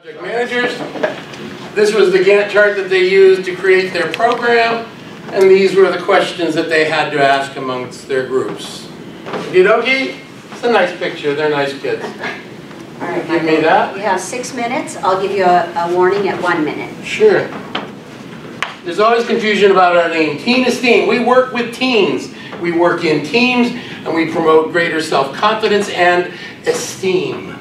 Project managers. This was the Gantt chart that they used to create their program, and these were the questions that they had to ask amongst their groups. Okie dokie? It's a nice picture. They're nice kids. All right, give me that. You have 6 minutes. I'll give you a warning at 1 minute. Sure. There's always confusion about our name. Teen Esteem. We work with teens. We work in teams, and we promote greater self-confidence and esteem.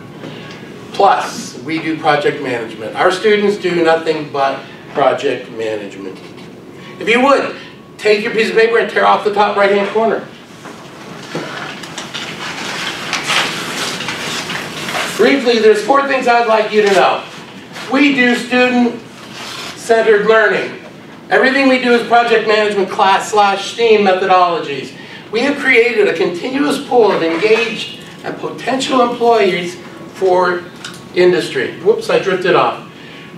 Plus, we do project management. Our students do nothing but project management. If you would, take your piece of paper and tear off the top right-hand corner. Briefly, there's 4 things I'd like you to know. We do student-centered learning. Everything we do is project management class/STEAM methodologies. We have created a continuous pool of engaged and potential employees for industry. Whoops, I drifted off.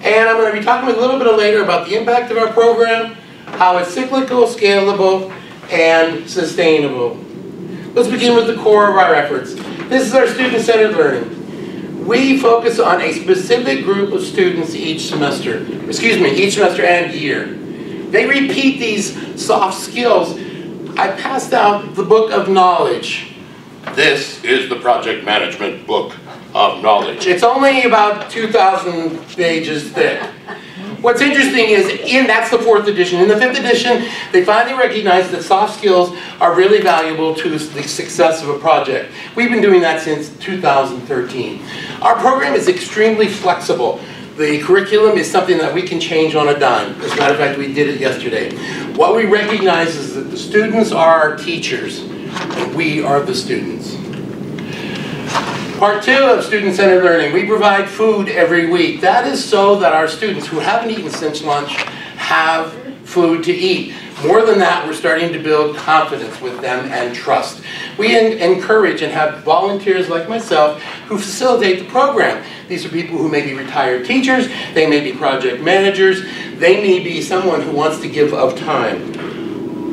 And I'm going to be talking a little bit later about the impact of our program, how it's cyclical, scalable, and sustainable. Let's begin with the core of our efforts. This is our student-centered learning. We focus on a specific group of students each semester and year. They repeat these soft skills. I passed out the book of knowledge. This is the project management book of knowledge. It's only about 2,000 pages thick. What's interesting is, that's the 4th edition. In the 5th edition, they finally recognized that soft skills are really valuable to the success of a project. We've been doing that since 2013. Our program is extremely flexible. The curriculum is something that we can change on a dime. As a matter of fact, we did it yesterday. What we recognize is that the students are our teachers, and we are the students. Part 2 of student-centered learning. We provide food every week. That is so that our students who haven't eaten since lunch have food to eat. More than that, we're starting to build confidence with them and trust. We encourage and have volunteers like myself who facilitate the program. These are people who may be retired teachers, they may be project managers, they may be someone who wants to give of time.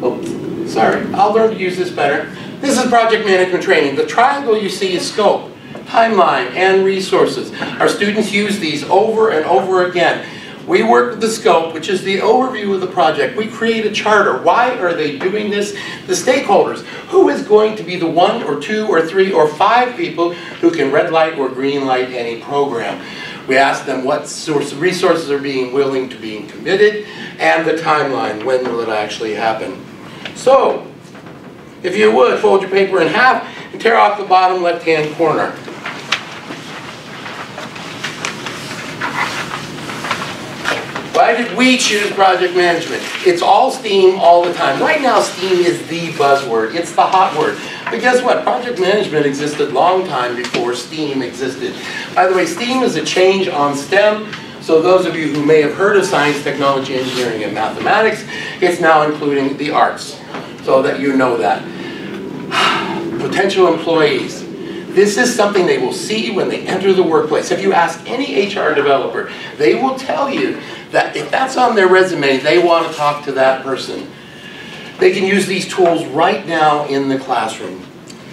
Oops, sorry, I'll learn to use this better. This is project management training. The triangle you see is scope, timeline, and resources. Our students use these over and over again. We work with the scope, which is the overview of the project. We create a charter. Why are they doing this? The stakeholders. Who is going to be the 1 or 2 or 3 or 5 people who can red light or green light any program? We ask them what sorts of resources are willing to be committed, and the timeline. When will it actually happen? So, if you would, fold your paper in half and tear off the bottom left-hand corner. Why did we choose project management? It's all STEAM all the time. Right now, STEAM is the buzzword. It's the hot word. But guess what? Project management existed a long time before STEAM existed. By the way, STEAM is a change on STEM. So those of you who may have heard of science, technology, engineering, and mathematics, it's now including the arts, so that you know that. Potential employees. This is something they will see when they enter the workplace. If you ask any HR developer, they will tell you that if that's on their resume, they want to talk to that person. They can use these tools right now in the classroom.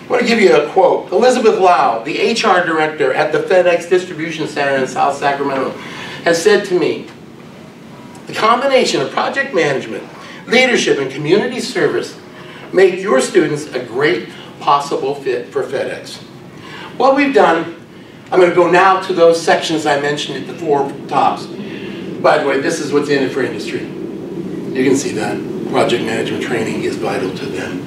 I want to give you a quote. Elizabeth Lau, the HR director at the FedEx Distribution Center in South Sacramento, has said to me, the combination of project management, leadership, and community service make your students a great possible fit for FedEx. What we've done, I'm going to go now to those sections I mentioned at the 4 tops. By the way, this is what's in it for industry. You can see that. Project management training is vital to them.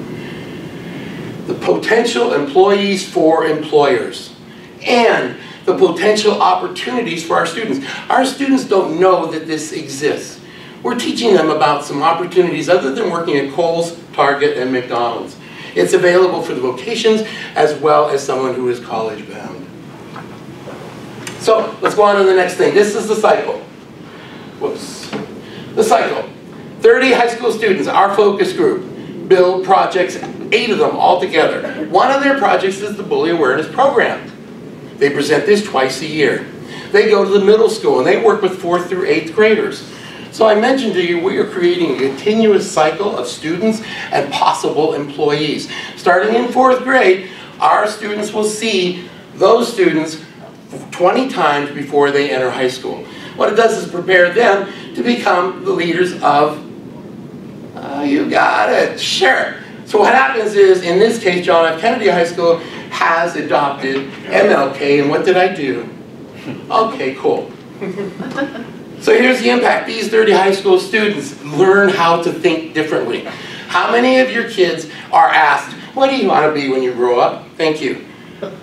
The potential employees for employers. And the potential opportunities for our students. Our students don't know that this exists. We're teaching them about some opportunities other than working at Kohl's, Target, and McDonald's. It's available for the vocations as well as someone who is college bound. So let's go on to the next thing. This is the cycle. Whoops. The cycle. 30 high school students, our focus group, build projects, 8 of them all together. One of their projects is the Bully Awareness Program. They present this twice a year. They go to the middle school and they work with 4th through 8th graders. So I mentioned to you, we are creating a continuous cycle of students and possible employees. Starting in 4th grade, our students will see those students 20 times before they enter high school. What it does is prepare them to become the leaders of, you got it, sure. So what happens is, in this case, John F. Kennedy High School has adopted MLK, and what did I do? Okay, cool. So here's the impact. These 30 high school students learn how to think differently. How many of your kids are asked, what do you want to be when you grow up? Thank you.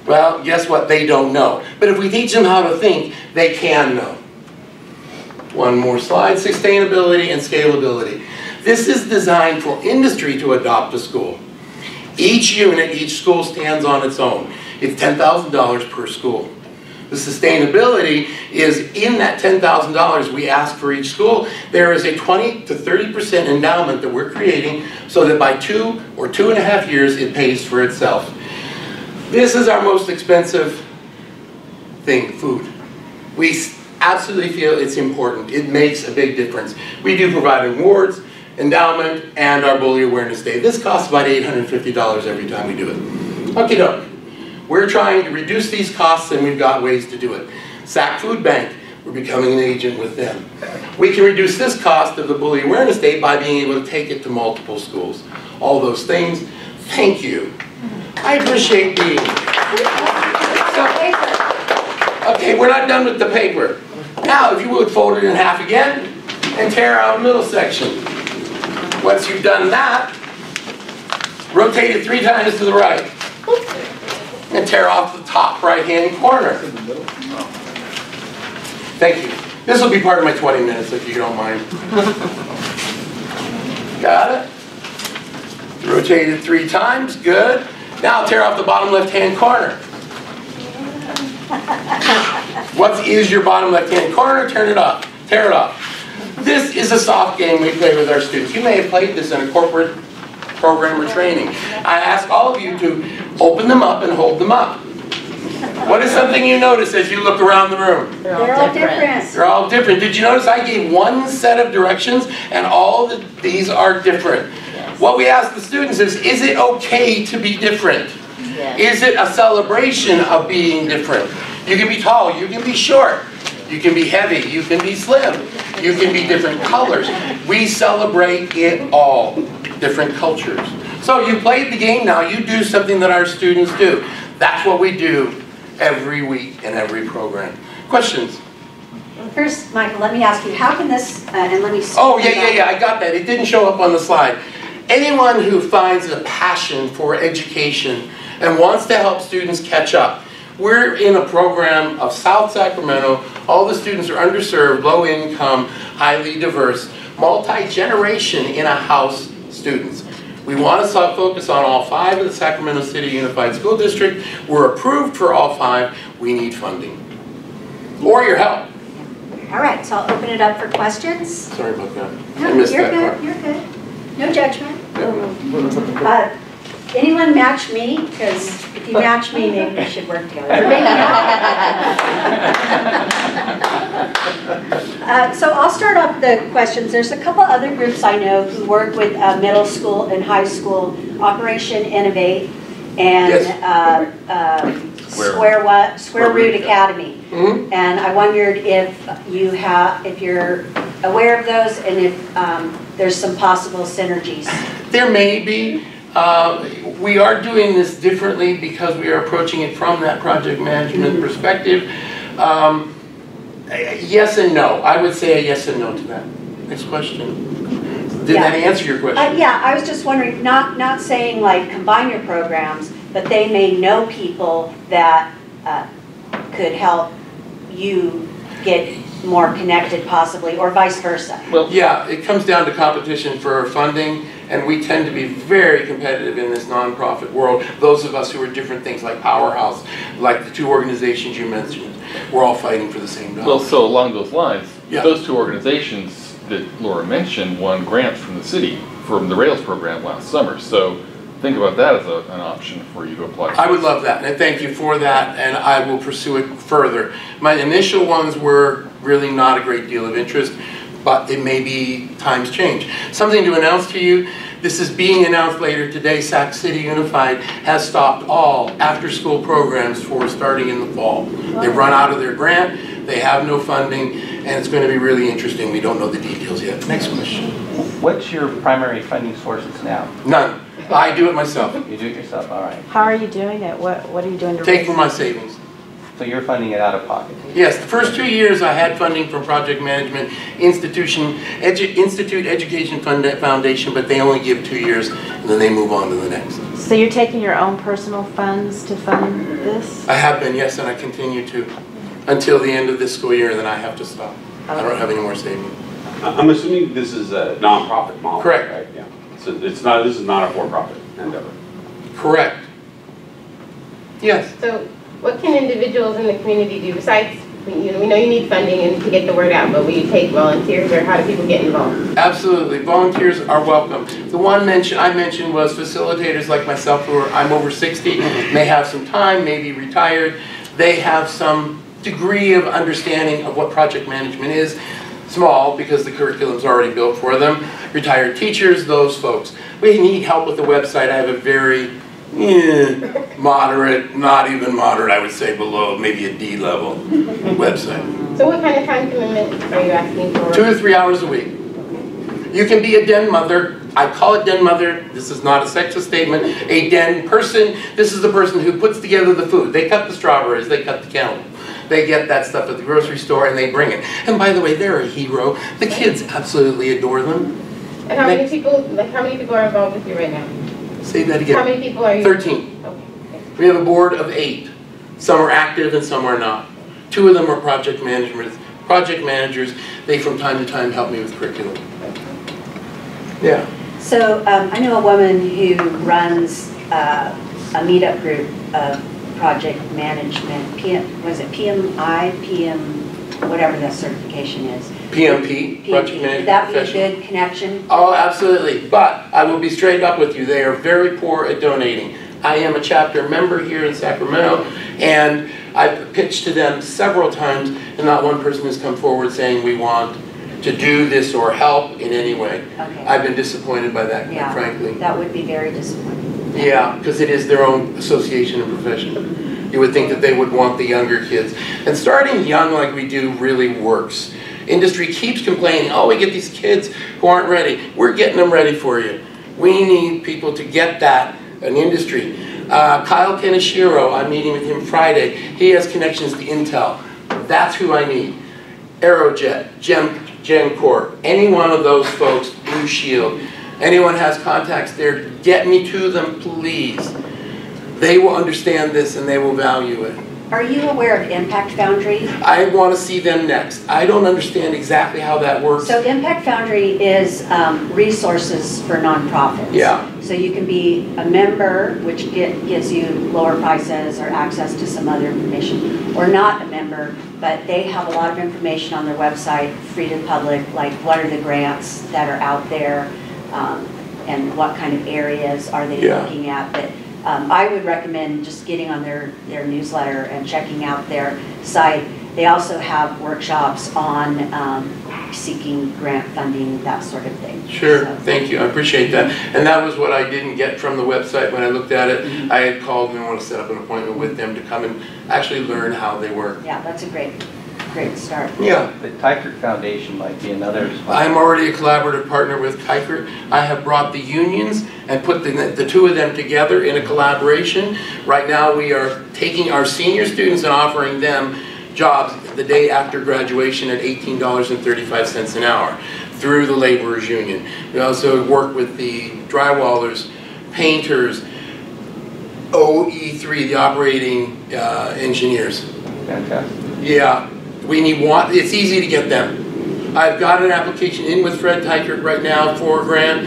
Well, guess what? They don't know. But if we teach them how to think, they can know. One more slide. Sustainability and scalability. This is designed for industry to adopt a school. Each unit, each school stands on its own. It's $10,000 per school. The sustainability is in that $10,000 we ask for each school. There is a 20 to 30% endowment that we're creating so that by 2 or 2.5 years it pays for itself. This is our most expensive thing, food. We absolutely feel it's important. It makes a big difference. We do provide awards, endowment, and our Bully Awareness Day. This costs about $850 every time we do it. Okie doke. We're trying to reduce these costs, and we've got ways to do it. Sac Food Bank, we're becoming an agent with them. We can reduce this cost of the Bully Awareness Day by being able to take it to multiple schools. All those things, thank you. I appreciate being here. So, okay, we're not done with the paper. Now, if you would, fold it in half again and tear out the middle section. Once you've done that, rotate it 3 times to the right. And tear off the top right-hand corner. Thank you. This will be part of my 20 minutes if you don't mind. Got it? Rotate it 3 times. Good. Now tear off the bottom left-hand corner. What is your bottom left-hand corner? Turn it off. Tear it off. This is a soft game we play with our students. You may have played this in a corporate program or training. I ask all of you to open them up and hold them up. What is something you notice as you look around the room? They're all different. They're all different. Did you notice I gave one set of directions and all these are different? Yes. What we ask the students is it okay to be different? Yes. Is it a celebration of being different? You can be tall, you can be short, you can be heavy, you can be slim, you can be different colors. We celebrate it all. Different cultures. So you played the game, now you do something that our students do. That's what we do every week in every program. Questions? Well, first, Michael, let me ask you, how can this, and let me... Oh, yeah, I got that. It didn't show up on the slide. Anyone who finds a passion for education and wants to help students catch up. We're in a program of South Sacramento. All the students are underserved, low income, highly diverse, multi-generation in a house students. We want to focus on all 5 of the Sacramento City Unified School District. We're approved for all 5. We need funding. Or your help. All right, so I'll open it up for questions. Sorry about that. No, I missed you're that good, part. you're good. No judgment. Anyone match me? Because if you match me, maybe we should work together. Or maybe not. So I'll start off the questions. There's a couple other groups I know who work with middle school and high school, Operation Innovate and yes. Square Root Academy. Mm-hmm. And I wondered if you're aware of those and if there's some possible synergies. There may be. We are doing this differently because we are approaching it from that project management perspective. Yes and no. I would say a yes and no to that. Next question. Did that answer your question? Yeah, I was just wondering, not saying like combine your programs, but they may know people that could help you get more connected possibly, or vice versa. Well, yeah, it comes down to competition for funding, and we tend to be very competitive in this nonprofit world. Those of us who are different things like Powerhouse, like the 2 organizations you mentioned, we're all fighting for the same dollar. Well, so along those lines, those 2 organizations that Laura mentioned won grants from the city from the Rails program last summer. So think about that as an option for you to apply. I would love that, and thank you for that, and I will pursue it further. My initial ones were really not a great deal of interest, but it may be times change. Something to announce to you, This is being announced later today. Sac City Unified has stopped all after-school programs for starting in the fall. They've run out of their grant, they have no funding, and it's going to be really interesting. We don't know the details yet. Next question. What's your primary funding sources now? None. I do it myself. You do it yourself, all right. How are you doing it? What are you doing to Take raise from my savings. So you're funding it out of pocket? Yes, the first 2 years I had funding from Project Management Institute Education Foundation, but they only give 2 years and then they move on to the next. So you're taking your own personal funds to fund this? I have been, yes, and I continue to until the end of this school year, and then I have to stop. I don't have any more savings. I'm assuming this is a nonprofit model. Correct. Right? Yeah. So it's not. This is not a for-profit endeavor. Correct. Yes. So what can individuals in the community do besides, we know you need funding and to get the word out, but will you take volunteers, or how do people get involved? Absolutely. Volunteers are welcome. The one I mentioned was facilitators like myself who are, I'm over 60, may have some time, maybe retired. They have some degree of understanding of what project management is. Small, because the curriculum's already built for them. Retired teachers, those folks. We need help with the website. I have a very moderate, not even moderate, I would say below, maybe a D level website. So what kind of time commitment are you asking for? 2 to 3 hours a week. You can be a den mother. I call it den mother. This is not a sexist statement. A den person, this is the person who puts together the food. They cut the strawberries, they cut the cantaloupe. They get that stuff at the grocery store and they bring it. And by the way, they're a hero. The kids absolutely adore them. And how many people are involved with you right now? Say that again. How many people are you? 13. Okay. We have a board of 8. Some are active and some are not. 2 of them are project managers. They from time to time help me with curriculum. Yeah. So I know a woman who runs a meetup group of project management, was it PMI, whatever that certification is? PMP, Project Management Would that be a Professional. good connection? Oh, absolutely. But I will be straight up with you. They are very poor at donating. I am a chapter member here in Sacramento, and I've pitched to them several times, and not one person has come forward saying we want to do this or help in any way. Okay. I've been disappointed by that, quite Yeah, frankly. that would be very disappointing. Yeah, because it is their own association and profession. You would think that they would want the younger kids. And starting young like we do really works. Industry keeps complaining, oh, we get these kids who aren't ready. We're getting them ready for you. We need people to get that in industry. Kyle Kenishiro, I'm meeting with him Friday. He has connections to Intel. That's who I need. Aerojet, GenCorp, any one of those folks, Blue Shield. Anyone has contacts there, get me to them, please. They will understand this and they will value it. Are you aware of Impact Foundry? I want to see them next. I don't understand exactly how that works. So Impact Foundry is resources for nonprofits. Yeah. So you can be a member, which gives you lower prices or access to some other information, or not a member, but they have a lot of information on their website, free to the public, like what are the grants that are out there, and what kind of areas are they looking at. But I would recommend just getting on their newsletter and checking out their site. They also have workshops on seeking grant funding, that sort of thing. Sure, So, thank you, I appreciate that. And that was what I didn't get from the website when I looked at it. I had called and I want to set up an appointment with them to come and actually learn how they work. yeah, that's a great start. Yeah. The Tykert Foundation might be another spot. I'm already a collaborative partner with Tykert. I have brought the unions and put the 2 of them together in a collaboration. Right now we are taking our senior students and offering them jobs the day after graduation at $18.35 an hour through the laborers union. We also work with the drywallers, painters, OE3, the operating engineers. Fantastic. Yeah, it's easy to get them. I've got an application in with Fred Tykert right now for a grant.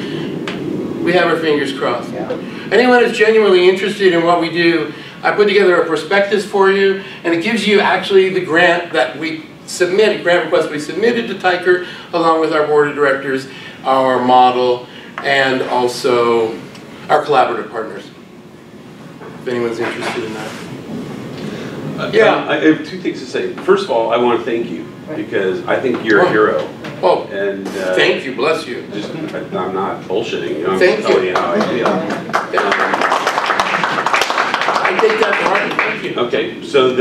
We have our fingers crossed. Yeah. Anyone who's genuinely interested in what we do, I put together a prospectus for you, and it gives you actually the grant that we submitted, grant request we submitted to Tykert, along with our board of directors, our model, and also our collaborative partners. If anyone's interested in that. Yeah, I have 2 things to say. First of all, I want to thank you because I think you're a hero. Oh, And thank you, bless you. just, I'm not bullshitting, you know, I'm Thank just telling you. you how I feel. I take that to heart, thank you. Okay, so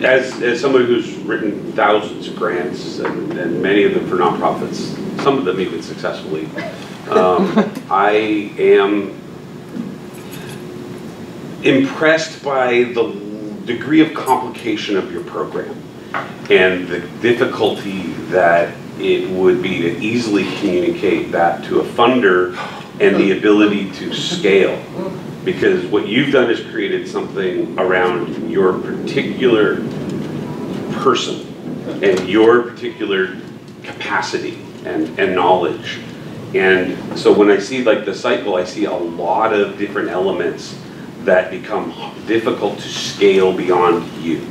as somebody who's written thousands of grants and many of them for nonprofits, some of them even successfully, I am impressed by the degree of complication of your program and the difficulty that it would be to easily communicate that to a funder and the ability to scale. Because what you've done is created something around your particular person and your particular capacity and knowledge. And so when I see like the cycle, I see a lot of different elements that become difficult to scale beyond you.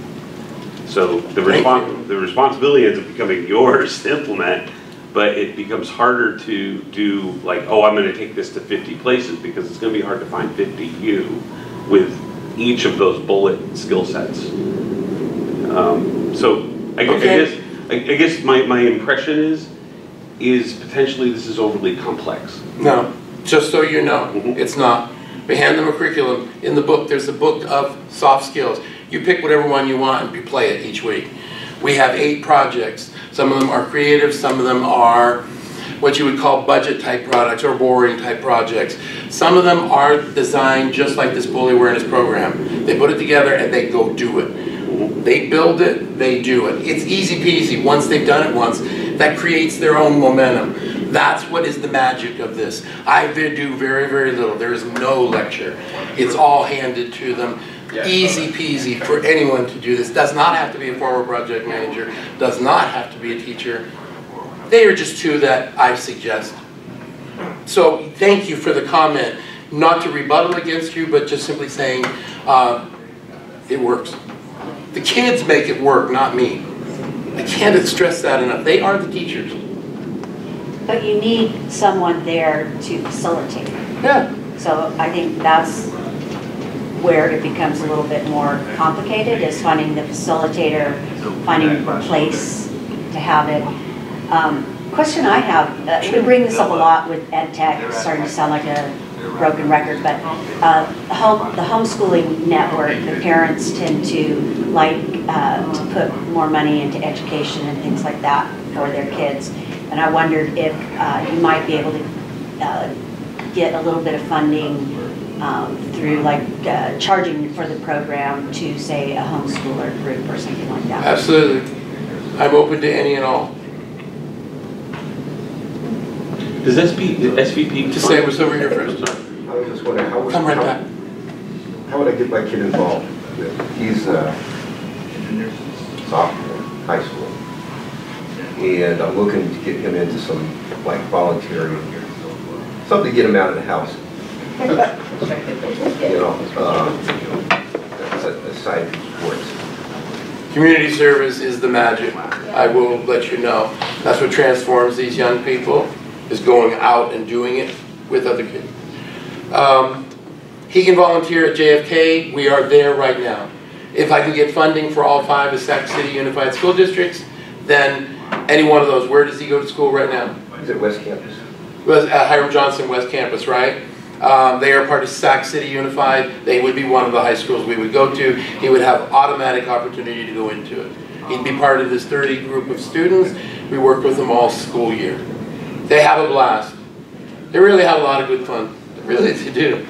So the responsibility ends up becoming yours to implement, but it becomes harder to do like, oh, I'm going to take this to 50 places, because it's going to be hard to find 50 you with each of those bullet skill sets. So I guess my impression is potentially this is overly complex. No, just so you know, it's not. We hand them a curriculum. In the book, there's a book of soft skills. You pick whatever one you want and you play it each week. We have 8 projects. Some of them are creative, some of them are what you would call budget type products or boring type projects. Some of them are designed just like this bully awareness program. They put it together and they go do it. They build it, they do it. It's easy peasy. Once they've done it once, that creates their own momentum. That's what is the magic of this. I do very, very little. There is no lecture. It's all handed to them. Easy peasy for anyone to do this. Does not have to be a former project manager. Does not have to be a teacher. They are just 2 that I suggest. So thank you for the comment. Not to rebuttal against you, but just simply saying it works. The kids make it work, not me. I can't stress that enough. They are the teachers. But you need someone there to facilitate. Yeah. So I think that's where it becomes a little bit more complicated, is finding the facilitator, finding a place to have it. Question I have, we bring this up a lot with ed tech. It's starting to sound like a broken record, but the homeschooling network, the parents tend to like to put more money into education and things like that for their kids. And I wondered if you might be able to get a little bit of funding through like charging for the program to, say, a homeschooler group or something like that. Absolutely. I'm open to any and all. Does SVP... Just say what's over here first. I was just wondering, how would I get my kid involved? He's a sophomore, high school. And I'm looking to get him into some, like, volunteering, something to get him out of the house. You know, aside from sports. Community service is the magic. I will let you know. That's what transforms these young people, is going out and doing it with other kids. He can volunteer at JFK. We are there right now. If I can get funding for all 5 of Sac City Unified School Districts, then any one of those. Where does he go to school right now? He's at West Campus. Hiram Johnson West Campus, right? They are part of Sac City Unified. They would be one of the high schools we would go to. He would have automatic opportunity to go into it. He'd be part of this 30 group of students. We work with them all school year. They have a blast. They really have a lot of good fun. Really, they do.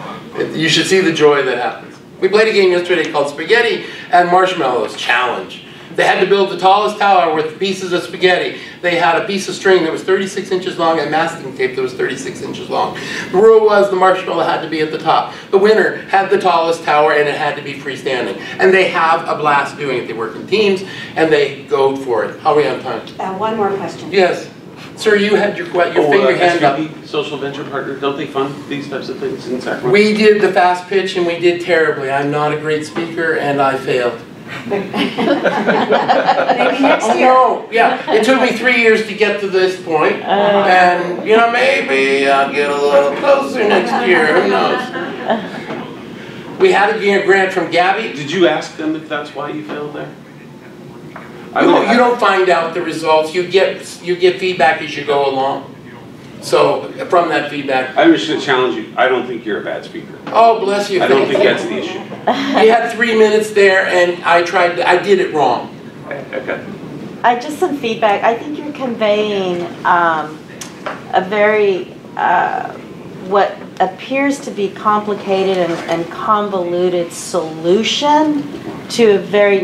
You should see the joy that happens. We played a game yesterday called Spaghetti and Marshmallows Challenge. They had to build the tallest tower with pieces of spaghetti. They had a piece of string that was 36 inches long and masking tape that was 36 inches long. The rule was the marshmallow had to be at the top. The winner had the tallest tower and it had to be freestanding. And they have a blast doing it. They work in teams and they go for it. How are we on time? One more question. Yes. Sir, you had your finger hand up. SVP, Social Venture Partner, don't they fund these types of things in Sacramento? We did the fast pitch and we did terribly. I'm not a great speaker and I failed. Maybe next year. No, yeah. It took me 3 years to get to this point, and you know, maybe I'll get a little closer next year. Who knows? We had a grant from Gabby. Did you ask them if that's why you failed there? No, you don't find out the results. You get feedback as you go along. So from that feedback, I'm just going to challenge you. I don't think you're a bad speaker. oh bless you. I don't think that's the issue. You had 3 minutes there, and I did it wrong. Okay. Just some feedback. I think you're conveying a very, what appears to be complicated and convoluted solution to a very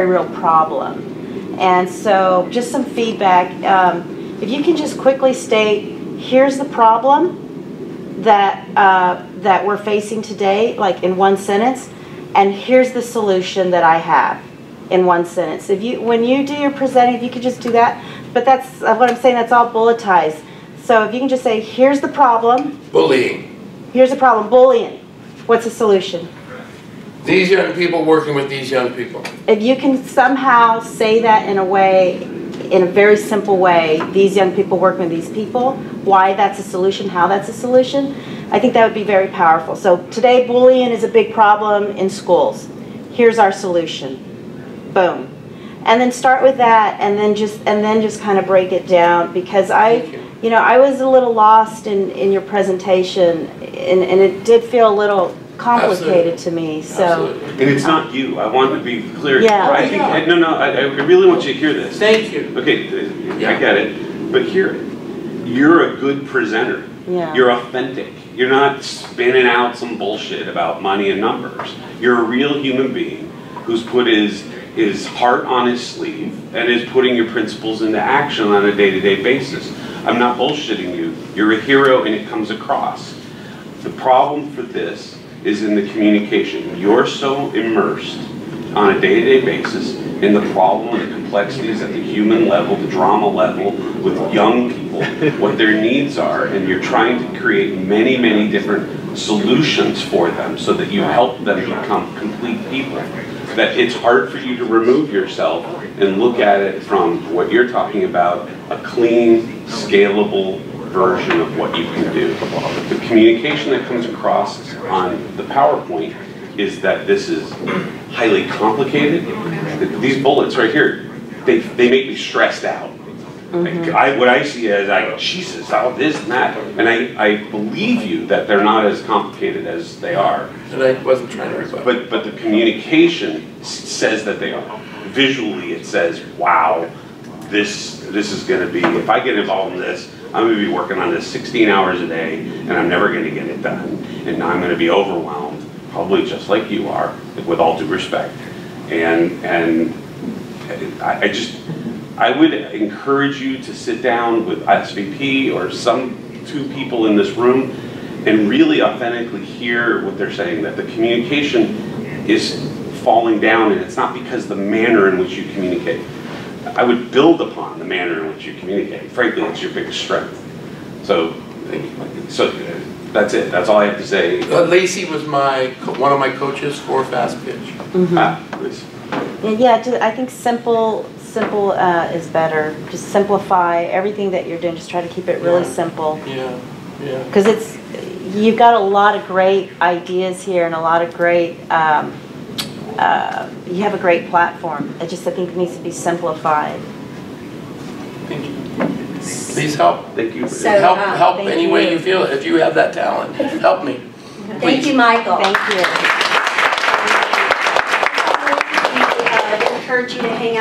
real problem. And so just some feedback. If you can just quickly state, here's the problem that we're facing today, like in one sentence, and here's the solution that I have in one sentence. When you do your presenting, if you could just do that, but that's what I'm saying, that's all bulletized. So if you can just say, here's the problem. Bullying. Here's the problem, bullying. What's the solution? These young people working with these young people. If you can somehow say that in a way, in a very simple way, these young people working with these people, why that's a solution, how that's a solution, I think that would be very powerful. So today bullying is a big problem in schools. Here's our solution. Boom. And then start with that, and then just kind of break it down, because I was a little lost in your presentation, and it did feel a little complicated to me. So. Absolutely. And it's not you. I want to be clear. Yeah. I think, I really want you to hear this. Thank you. Okay, I get it. But hear it. You're a good presenter. Yeah. You're authentic. You're not spinning out some bullshit about money and numbers. You're a real human being who's put his heart on his sleeve and is putting your principles into action on a day-to-day basis. I'm not bullshitting you. You're a hero, and it comes across. The problem for this is in the communication. You're so immersed on a day-to-day basis in the problem and the complexities at the human level, the drama level, with young people, what their needs are, and you're trying to create many, many different solutions for them so that you help them become complete people. That it's hard for you to remove yourself and look at it from what you're talking about, a clean, scalable version of what you can do. The communication that comes across on the PowerPoint is that this is highly complicated. These bullets right here, they make me stressed out. What I see as, Jesus, all this and that. And I believe you that they're not as complicated as they are. And I wasn't trying to rebut. But the communication says that they are. Visually it says, wow, this is going to be, if I get involved in this, I'm going to be working on this 16 hours a day, and I'm never going to get it done. And I'm going to be overwhelmed, probably just like you are, with all due respect. And I would encourage you to sit down with SVP or two people in this room and really authentically hear what they're saying, that the communication is falling down, and it's not because the manner in which you communicate. I would build upon the manner in which you communicate. Frankly, it's your biggest strength. So that's it. That's all I have to say. Lacey was one of my coaches for fast pitch. Please. Yeah, I think simple is better. Just simplify everything that you're doing. Just try to keep it really simple. Yeah. Because you've got a lot of great ideas here and a lot of great. You have a great platform. I think it needs to be simplified. Thank you. Please help. Thank you. So, help any way you feel it. If you have that talent, help me. Thank you, Michael. Thank you. I encourage you to hang out.